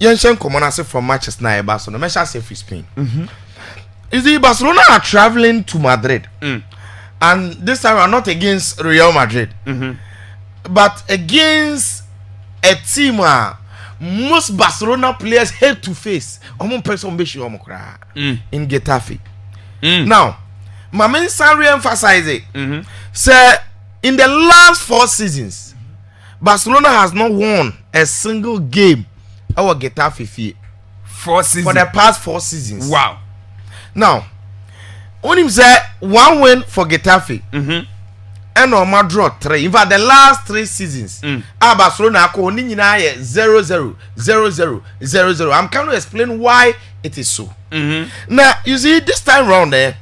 Yenchen Comonase from Manchester na Barcelona. Me shall say for Spain. You see, Barcelona are traveling to Madrid. And this time are not against Real Madrid. But against a team most Barcelona players head to face. In Getafe. Now, my main son re-emphasize it. Say, in the last 4 seasons, Barcelona has not won a single game our Getafe 4 seasons. For the past 4 seasons. Wow. Now, when him say 1 win for Getafe, and Oma draw 3. In fact, the last 3 seasons, Barcelona are 0-0, 0-0, 0-0. I'm going to explain why it is so. Now, you see, this time round there,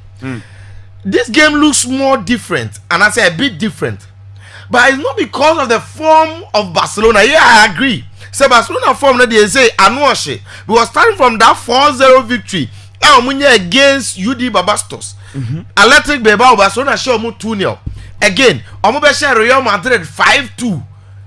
this game looks more different, and I say a bit different. But it's not because of the form of Barcelona. Yeah, I agree. So Barcelona form that they say Anuashe. We were starting from that 4-0 victory against UD Babastos. Electric Bilbao Barcelona show 2-0. Again, Omobesha Real Madrid 5-2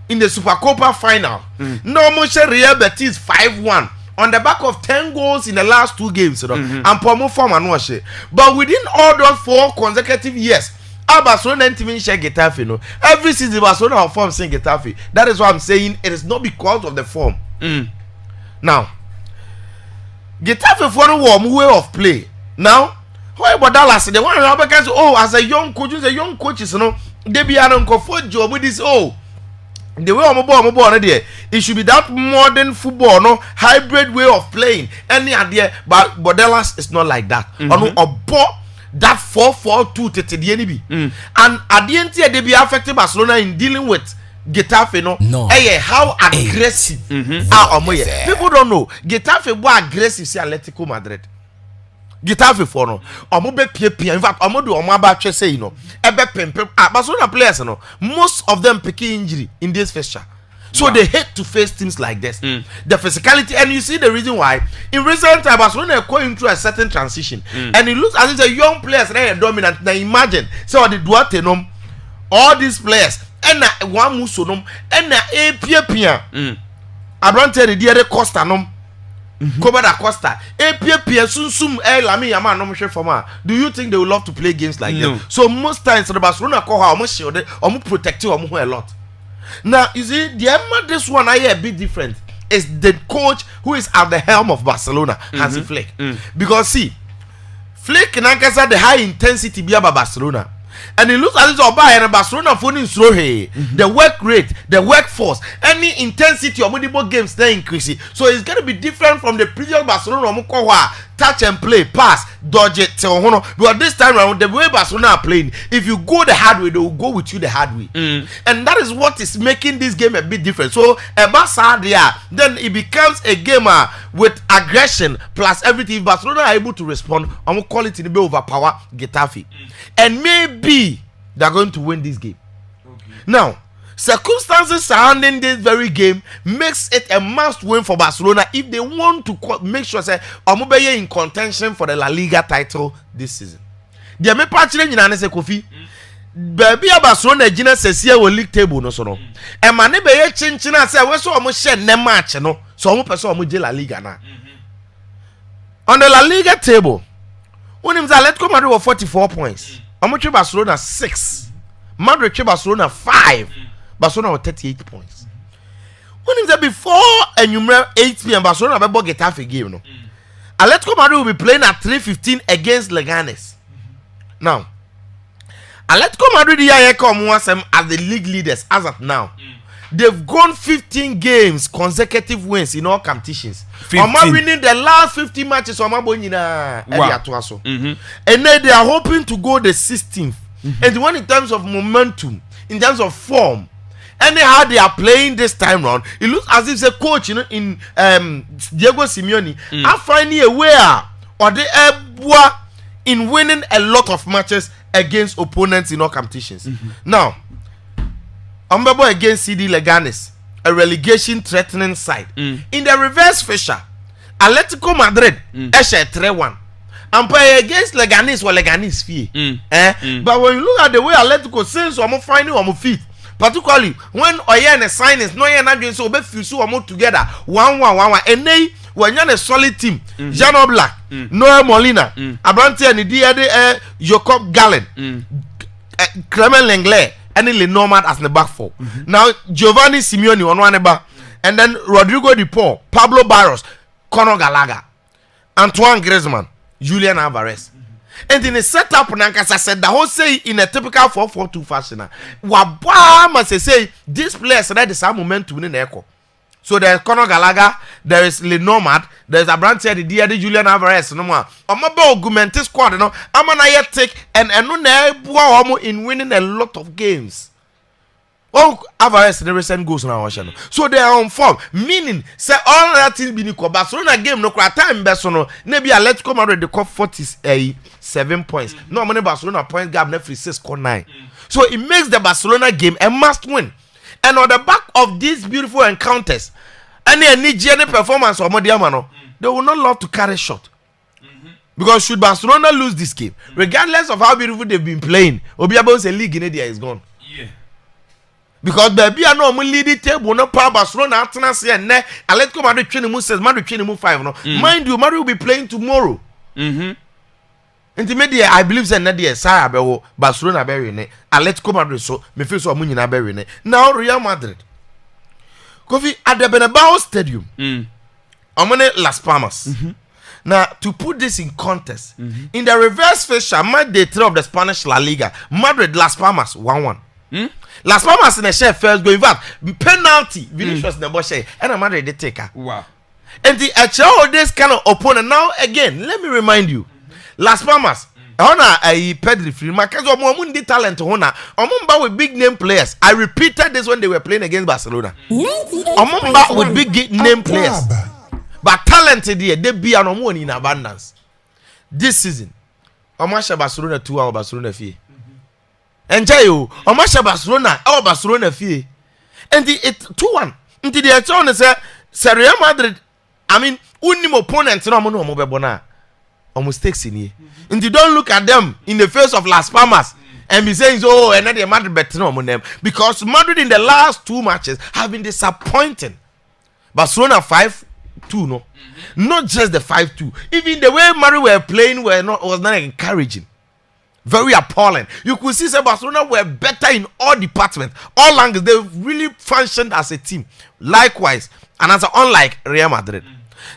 in the Supercopa final. No Omobesha Real Betis 5-1 on the back of 10 goals in the last 2 games. And Pomo form Anuashe. But within all those 4 consecutive years, Barcelona and team share Getafe. No, every season Barcelona have form saying Getafe. That is why I'm saying it is not because of the form. Now, Getafe for a warm way of play. Now, how about Dallas? The one because as a young coach, they be an uncomfortable job with this. The way I'm born there, it should be that modern football, no hybrid way of playing. Any idea, but Dallas is not like that. That 4-4-2 to the enemy. And at the end they be affected Barcelona in dealing with Getafe. How aggressive people don't know. Getafe more aggressive say Atletico Madrid. Getafe for no. In fact, say Barcelona players most of them picking injury in this fixture. So they hate to face teams like this. The physicality, and you see the reason why. In recent time, Barcelona are going through a certain transition, and it looks as if the young players they are dominant. Now imagine, so the Duarte all these players, and one musonom, and a pia. I don't tell the Costa Coba da Costa, pia sum lami yama no for. Do you think they will love to play games like them? So most times the Barcelona call how much shield, protect you a lot. Now, you see, this one I hear a bit different. Is the coach who is at the helm of Barcelona, Hansi Flick. Because see, Flick can the high intensity be about Barcelona. And it looks as if and Barcelona phoning slow the work rate, the workforce, any intensity of multiple games they increase. So it's gonna be different from the previous Barcelona touch and play, pass, dodge it, because this time around the way Barcelona are playing, if you go the hard way, they will go with you the hard way. And that is what is making this game a bit different. So then it becomes a game with aggression plus everything. If Barcelona are able to respond, I'm gonna call it in the way overpower Getafe. And maybe they're going to win this game. Now, circumstances surrounding this very game makes it a must win for Barcelona if they want to make sure say Omobeye in contention for the La Liga title this season. They may partly say Kofi. Baby Barcelona Gina says here will league table no so no. And Manebe Chinchina say we so almost share ne match no. So almost person almost La Liga na. On the La Liga table, when him Atletico Madrid with 44 points. Almost Barcelona 6. Madrid Barcelona 5. Barcelona with 38 points. When he said before enumerate 8 p.m. Barcelona will get half a game. No? Atletico Madrid will be playing at 3:15 against Leganes. Now, Atletico Madrid here come once as the league leaders as of now. They've gone 15 games consecutive wins in all competitions. Oma winning the last 50 matches. Oma bonina and then they are hoping to go the 16th. And when in terms of momentum, in terms of form, anyhow they are playing this time round, it looks as if the coach in Diego Simeone are finding a way or they are in winning a lot of matches against opponents in all competitions. Now, Umberbo against CD Leganes, a relegation threatening side. In the reverse fixture, Atletico Madrid share 3-1. And play against Leganes or Leganes fee. But when you look at the way Atletico since I'm finding on my feet, particularly when oye and signings no ye na dwen so obe feel so omo together 1-1 and nay when you a solid team Jano Black Noel Molina Abrante and the Jacob Gallen Clement Lenglet and Lenormand as the back four now Giovanni Simeone on one bar and then Rodrigo De Paul Pablo Barros Conor Gallagher Antoine Griezmann Julian Alvarez and in a setup as I said the whole say in a typical 4-4-2 fashion wabwa must say this players that is a moment to win echo. So there's Conor Gallagher, there is Lenormand, there's Abrante the Julian Alvarez no more. Omaba augmented squad no amana take and no na in winning a lot of games. Oh, Alvarez the recent goals now. So they are on form, meaning say all that things be Nico Barcelona game no time best no maybe Atletico Madrid the cup 47 points. No money Barcelona point gap net 6-9. So it makes the Barcelona game a must win. And on the back of these beautiful encounters, any Nigerian performance or Modiamano, they will not love to carry shot. Because should Barcelona lose this game, regardless of how beautiful they've been playing, Obiabo's a league in India is gone. Yeah. Because baby, I know I'm leading table, no power Barcelona, Atletico and Atletico Madrid training move says Madrid training move 5. No, mind you, Madrid will be playing tomorrow. Intermediate, I believe that Nadia Sarah Bewo, Barcelona Berry, Atletico Madrid, so me feel so Munina Berry. Now Real Madrid. Kofi at the Bernabeu Stadium. I'm on Las Palmas. Now, to put this in context, in the reverse fixture, match day 3 of the Spanish La Liga, Madrid Las Palmas 1-1. Las Palmas in the share first going back penalty. Vinicius never share, and Madrid they take her. Wow. And the actual this kind of opponent now again. Let me remind you, Las Palmas. I Pedri free. My case of Mundi talent. Omumba with big name players. I repeated this when they were playing against Barcelona. Omumba with big name players. But talented here, they be an Omun in abundance. This season, Omasha Barcelona 2 or Barcelona fee. Enjoy you, Omasha Barcelona or Barcelona fee. And the 2-1. Until the attorney said, Real Madrid, I mean, unim opponents no mo no bona. Almost takes in here. And you don't look at them in the face of Las Palmas and be saying, oh, and then Madrid better on them. Because Madrid in the last 2 matches have been disappointing. Barcelona 5-2, no. Not just the 5-2. Even the way Madrid were playing was not encouraging. Very appalling. You could see that Barcelona were better in all departments, all angles. They really functioned as a team. Likewise, and as unlike Real Madrid.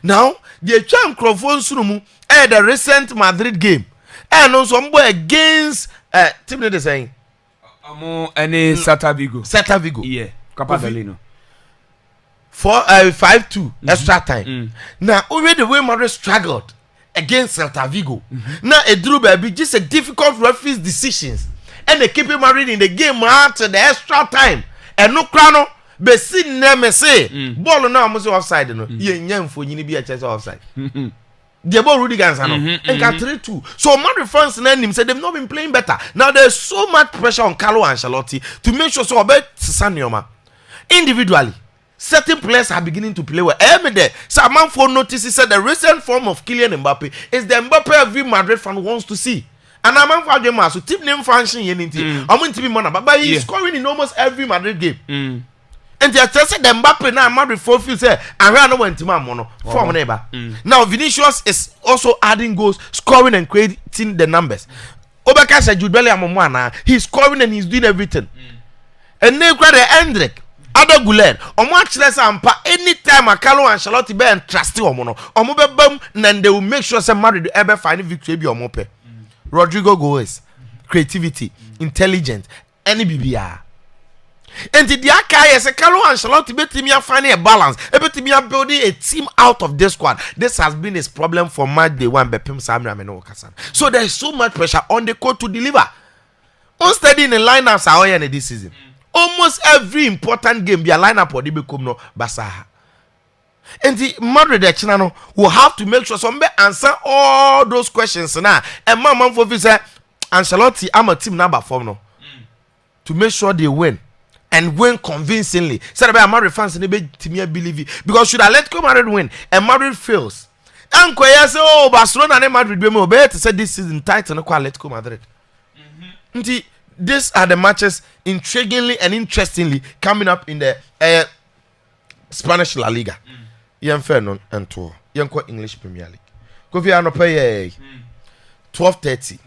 Now, the champ microphone sunumu the recent Madrid game. And also against team they saying any Celta Vigo. Celta Vigo. Yeah. Copa del Rey. 5-2 extra time. Now, already the way Madrid struggled against Celta Vigo. Now, a drew baby just a difficult referee's decisions. And they keep Madrid in the game after the extra time. And no crown. But see, never say ball now must offside. No, you for you be a chance offside. The ball Rudy Gansano and got 3-2. So Madrid fans and him said they've not been playing better. Now there's so much pressure on Carlo Ancelotti to make sure so about Sanioma. Individually, certain players are beginning to play well. Every day, Saman for notices said the recent form of Kylian Mbappe is the Mbappe every Madrid fan wants to see. And I'm for them so team name function anything. I'm going to be man, but he's scoring in almost every Madrid game. And they are testing the Mbappe now. Madrid fulfill say I ran went to my mono form neighbor. Now Vinicius is also adding goals, scoring and creating the numbers. Obaka said Jude Bellingham he's scoring and he's doing everything. And then the Hendrick, Ada Gulen, much less ampa anytime a Carlo Ancelotti be and trusty omono. Omobe bam and they will make sure some Madrid ever find victory be omope. Rodrigo goes creativity, intelligence, any BBR. And the Akai is a Carlo Ancelotti betimia finding a balance. Betimia building a team out of this squad. This has been his problem for match day 1 Bepim Samra Meno Kasan. So there is so much pressure on the coach to deliver. Unsteady in the lineups are in this season. Almost every important game be a lineup or the become no Basaha. And the Madrid Chinano will have to make sure somebody answer all those questions now. And my man for visa Ancelotti, I'm a team number 4 no. To make sure they win. And win convincingly. Said about Madrid fans and they believe it. Because should Atletico Madrid win and Madrid fails, and Koya say, oh, Barcelona and Madrid be more better to say this season title no Atletico Madrid. these are the matches intriguingly and interestingly coming up in the Spanish La Liga. Yenfe and tour. Yenko English Premier League. Kofi Anope 12:30.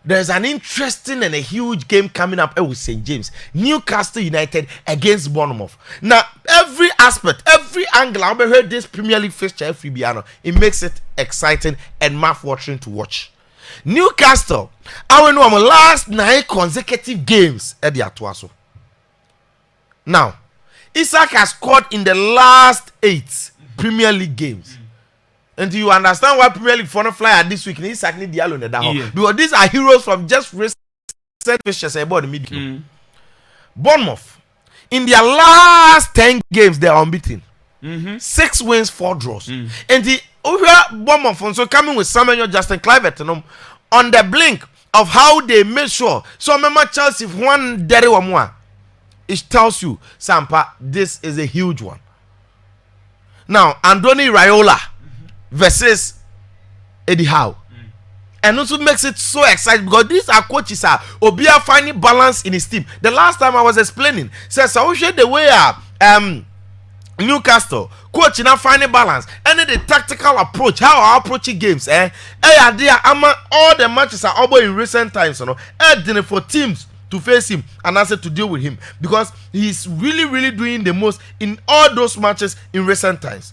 There's an interesting and a huge game coming up with St. James. Newcastle United against Bournemouth. Now, every aspect, every angle, I've heard this Premier League fixture every piano. It makes it exciting and mouth-watering to watch. Newcastle, I know my last 9 consecutive games at the Atuaso. Now, Isaac has scored in the last 8 Premier League games. And do you understand why Premier League for flyer this week? Isaac need Diallo in the down because these are heroes from just recent fixtures about the middle. Bournemouth, in their last 10 games, they are unbeaten. 6 wins, 4 draws. And the Bournemouth also coming with Samuel Justin Clivert on the blink of how they made sure. So remember Chelsea one dere or more. It tells you, Sampa, this is a huge one. Now, Andoni Raiola versus Eddie Howe. And also makes it so exciting because these are coaches Obia finding balance in his team. The last time I was explaining, says I wish the way Newcastle coach now finding balance and then the tactical approach, how I approaching games. All the matches are over in recent times, for teams to face him and also to deal with him because he's really doing the most in all those matches in recent times.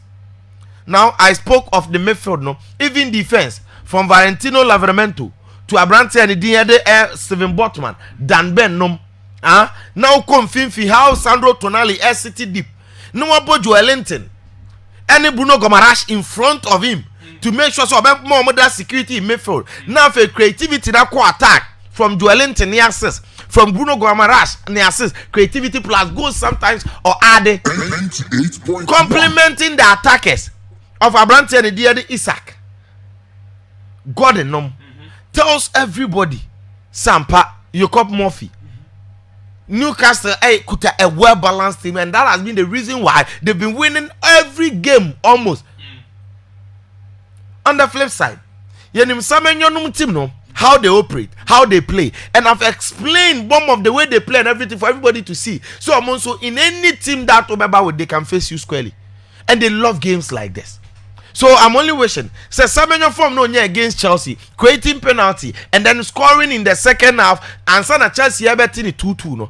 Now I spoke of the midfield, even defense from Valentino Livramento to Abrante and the Steven Botman, Dan Ben now come Finfi how Sandro Tonali SCT deep. No one put Joelinton and Bruno Gomaresh in front of him to make sure so about more security in midfield. Now for creativity that attack from Joelinton near assist, from Bruno Gomaresh near assist, creativity plus goals sometimes or add complementing the attackers of Abrante and the Isaac. Gordon tells everybody, Sampa, Jacob Murphy. Newcastle could a well-balanced team, and that has been the reason why they've been winning every game almost. On the flip side, team how they operate, how they play, and I've explained one of the way they play and everything for everybody to see. So I'm also in any team that they can face you squarely, and they love games like this. So I'm only wishing. Say Samuel form no against Chelsea, creating penalty and then scoring in the second half, and sana Chelsea betting 2-2 no.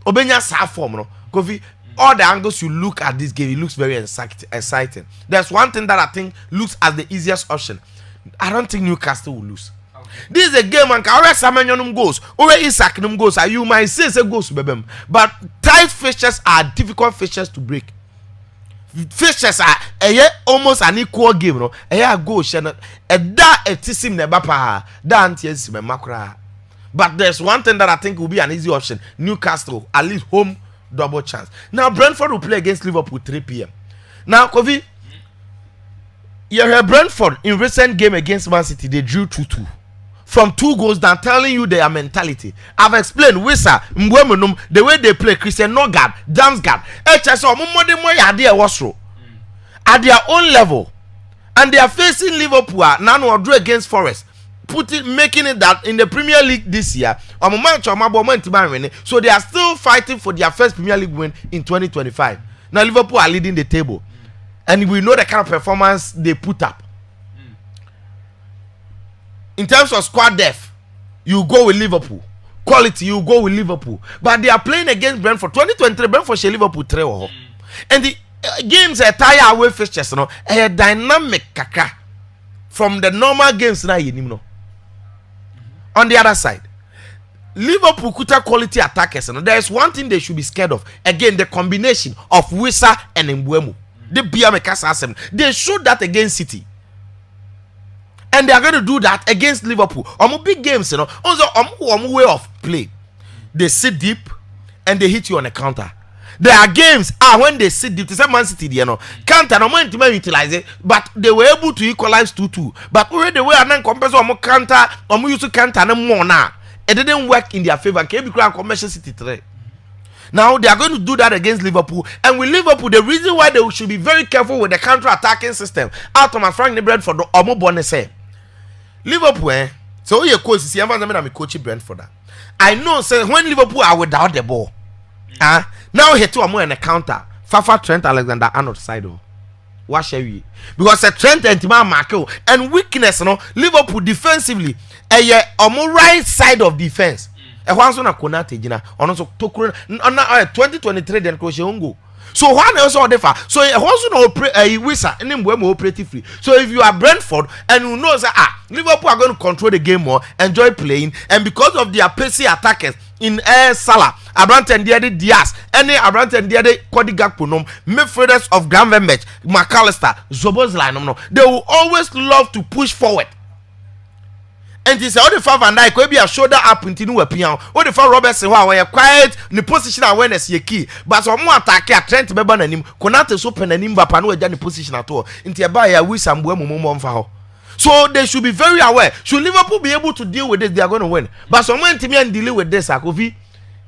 Obenya sa form no. Kofi, all the angles you look at this game, it looks very exciting. There's one thing that I think looks as the easiest option. I don't think Newcastle will lose. Okay. This is a game and Kawhi Samuel goes, or Isaac goes. You might say goes to Bebem, but tight fixtures are difficult fixtures to break. Fixtures are almost an equal game, no? Go Shannon, tisim nebapa, makra. But there's one thing that I think will be an easy option. Newcastle, at least home double chance. Now Brentford will play against Liverpool 3 p.m. Now, Kofi, you heard Brentford in recent game against Man City, they drew 2-2. From 2 goals down, telling you their mentality. I've explained Wissa, Mbwemunum, the way they play, Christian Nogard, Damsgaard, HSO, at their own level. And they are facing Liverpool, now or draw against Forest. Making it that in the Premier League this year, so they are still fighting for their first Premier League win in 2025. Now Liverpool are leading the table. And we know the kind of performance they put up. In terms of squad depth, you go with Liverpool. Quality, you go with Liverpool. But they are playing against Brentford. 2023, Brentford shall Liverpool 3. And the games are tire away fixtures, a dynamic kaka from the normal games now. On the other side, Liverpool kuta quality attackers. There is one thing they should be scared of. Again, the combination of Wissa and Mbeumo. They showed that against City. And they are going to do that against Liverpool. Big games, also way of play. They sit deep and they hit you on a counter. There are games when they sit deep. They say Man City, counter no man to utilize it, but they were able to equalize 2-2. But already the way and then compare counter, used to counter no more now. It didn't work in their favor. Commercial City 3. Now they are going to do that against Liverpool, and with Liverpool, the reason why they should be very careful with the counter-attacking system. Out of my Frank Brentford, Liverpool, So you coach see I'm coaching Brentford. I know say when Liverpool are without the ball. Now he to a counter. Fafa Trent Alexander-Arnold side. What shall we? Because a Trent and Tima Marco and weakness, no Liverpool defensively, a more right side of defense. A once on a Konate Jina, on also Tokyo on 2023 then Kosheongo. So one also differ. So a once on a wizard and then we're operative free. So if you are Brentford and you know that Liverpool are going to control the game more, enjoy playing, and because of their pacey attackers in Salah, Abrante and the other Diaz, any Abrante and the other Cody Gakpo, midfielders of Gravenberch, McAllister, Szoboszlai, they will always love to push forward. And it's all the five Van Dijk will be a shoulder up into new piano. All the five Robertson who are quiet in the position awareness ye key. But some more attack a Trent Beban and him, Konate open and him Bapano the position at all. Into a buy a wish and Buemo. So they should be very aware. Should Liverpool be able to deal with this, they are going to win. But someone to me and deal with this, Akovi,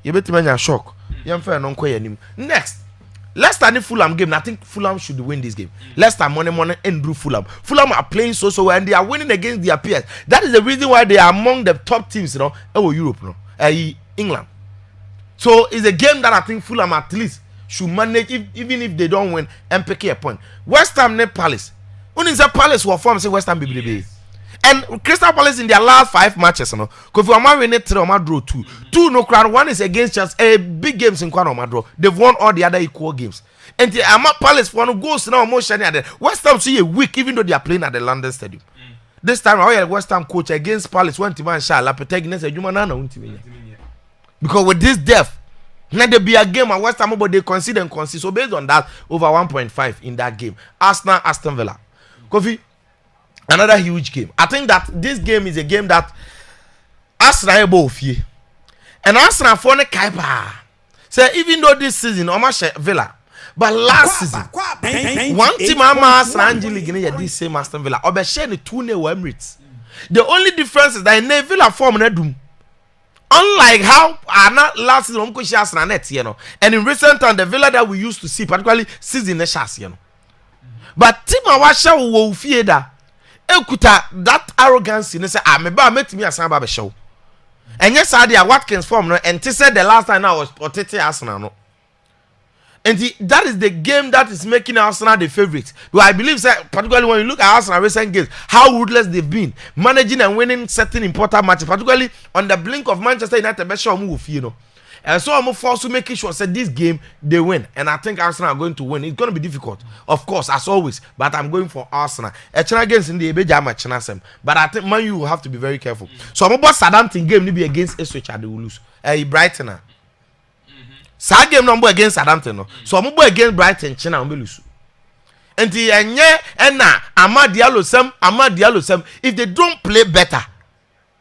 you better man a shock. Young fair non quay. Next. Leicester and Fulham game. I think Fulham should win this game. Leicester money and Drew Fulham. Fulham are playing so well and they are winning against their peers. That is the reason why they are among the top teams, Europe, England. So it's a game that I think Fulham at least should manage, even if they don't win, and pick a point. West Ham ne Palace. When is a Palace who form say West Ham BBB. And Crystal Palace in their last 5 matches, because we are winning 3 or draw 2. 2 no crowd. 1 is against just a big games in Kwano draw. They've won all the other equal games. And the Palace one goes now more shiny at the West Ham see a week, even though they are playing at the London Stadium. This time our West Ham coach against Palace went to man shall Lapetegnes a human because with this depth, now there be a game at West Ham, but they concede and concede. So based on that, over 1.5 in that game. Arsenal, Aston Villa. Kofi. Another huge game. I think that this game is a game that Arsenal able to and Arsenal for the Kaipa. So even though this season almost Villa, but last season one team Arsenal and Liga this same Aston Villa. Obeshare the 2-0 Emirates. The only difference is that in Villa form na doom. Unlike how last season Arsenal net, and in recent time the Villa that we used to see, particularly season the but team Awasha will fear that. Ekuta that arrogance in say meba metimi asan ba be show enye Sadia Watkins form no and said the last time I was protecting Arsenal no and that is the game that is making Arsenal the favorite. But I believe that particularly when you look at Arsenal recent games, how ruthless they've been managing and winning certain important matches, particularly on the blink of Manchester United be sure move, and so I'm forced to make sure that this game they win, and I think Arsenal are going to win. It's going to be difficult, of course, as always, but I'm going for Arsenal. Against in the Ebeja, but I think Man U will have to be very careful. So I'm about Southampton game to be against Ipswich, they will lose. Brighton. Sad game number against Southampton. So I'm about against Brighton, China will lose. And the Amad Diallo Sam. If they don't play better,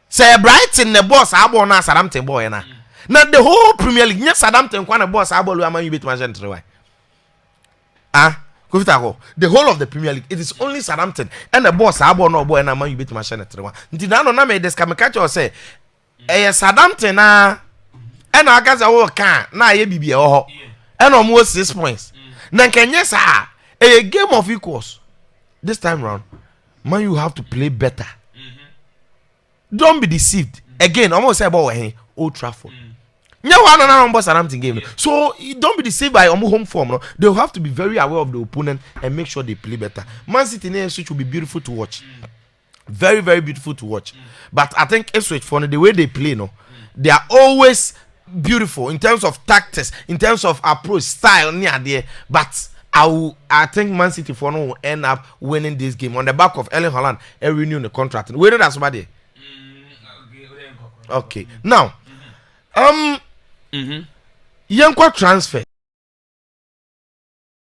say Brighton the boss, I want Southampton boy na. Now the whole Premier League, yes, Southampton kwana boss able to Man U beat Manchester United. The whole of the Premier League, it is only Southampton and the boss able no boy na Man U beat Manchester United. Nti na no na me this can catch or say, Southampton na and I guess I will can na ye bibia ho. And almost 6 points. Na kenye sa a game of equals. This time round, Man U have to play better. Don't be deceived. Again, almost say about Old Trafford. Southampton game. So don't be deceived by home form. No? They'll have to be very aware of the opponent and make sure they play better. Man City in Ipswich will be beautiful to watch. Very, very beautiful to watch. But I think Ipswich, for the way they play, they are always beautiful in terms of tactics, in terms of approach, style, near there. But I think Man City for will end up winning this game on the back of Erling Haaland and renewing the contract. We know that's somebody. Okay. Now, Yankwa transfer.